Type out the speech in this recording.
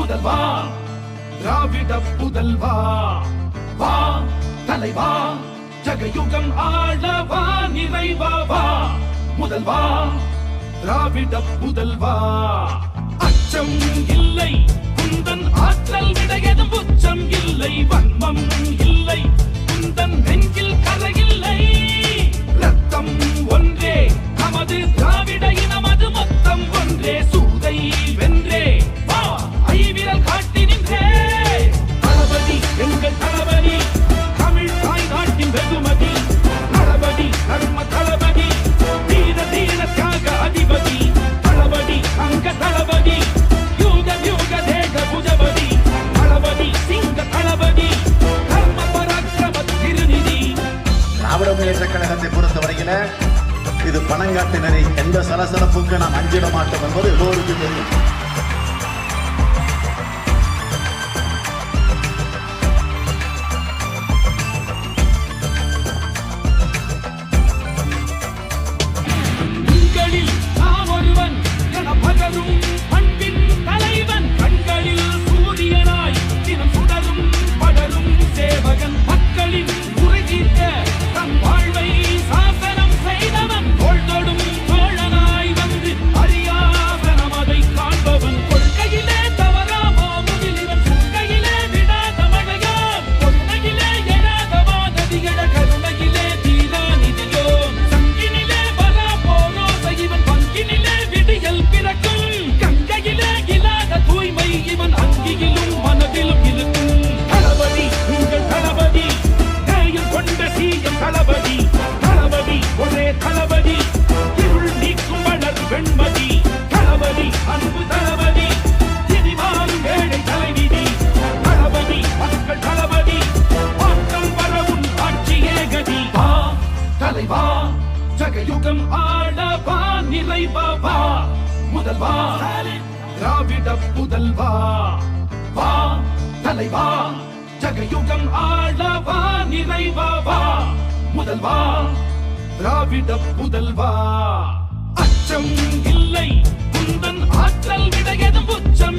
முதல்வா திராவிட புதல்வா வா தலைவா ஜகயுகம் ஆளவா நிறைவா வா முதல்வா திராவிட புதல்வா அச்சம் இல்லை குந்தன் ஆற்றல் விட எதும் உச்சம் இல்லை வன்மம் இல்லை குந்தன் நெஞ்சில் கரையில்லை ரத்தம் ஒன்றே நமது திராவிட இனமது மொத்தம் ஒன்றே சூதை வென்றே வா ஐவிரல் காட்டி நின்றே தளபதி எங்கள் தளபதி தமிழ் தாய் நாட்டின் வெகுமதி தளபதி தர்ம தளபதி தீர தீர தியாக அதிபதி தளபதி அங்க தளபதி யூக யூக தேக புஜபதி தளபதி சிங்க தளபதி தர்ம பராக்கிரம திருநிதி. திராவிட முன்னேற்ற கழகத்தை பொறுத்தவரையில இது பணங்காட்டினரை எந்த சலசலப்புக்கு நாம் அஞ்சிட மாட்டோம் என்பது எல்லோருக்கும் தெரியும். உங்களில் நான் ஒருவன் என பகரும் பண்பின் தலைவன் கண்களில் சூரியனாய் தினம் சுடரும் படரும் சேவகன் மக்களின் குறை தீர்க்க தன் வாழ்வை சாசனம் செய்தவன் தோள்தொடும் தோழனாய் வந்து அறியாத நமதை காண்பவன் கொள்கையிலே தவறாமோ முகிலிவன் கொள்கையிலே விடாத மழையாம் கொள்கையிலே எழாத வானதிகள கருணையிலே தீரா நிதியோ சங்கினிலே வரா போரோசை இவன் பங்கினிலே விடியல் பிறக்கும் கங்கையிலே இல்லாத தூய்மை இவன் அங்கியிலும் மனதிலும் இருக்கும் தளபதி உங்கள் தளபதி நேயம் கொண்ட சீயம் தளபதி தளபதி ஒரே தளபதி இருள் நீக்கும் வளர் வெண்மதி தளபதி அன்பு தளபதி இனி மாறும் ஏழை தலைவிதி தளபதி மக்கள் தளபதி மாற்றம் வரவும் ஆட்சியே கதி வா தலைவா ஜகயுகம் ஆளவா நிறைவா வா முதல்வா திராவிட புதல்வா வா தலைவா ஜகயுகம் ஆளவா நிறைவா வா முதல்வா திராவிட புதல்வா அச்சம் இல்லை குந்தன் ஆற்றல் விட எதும் உச்சம்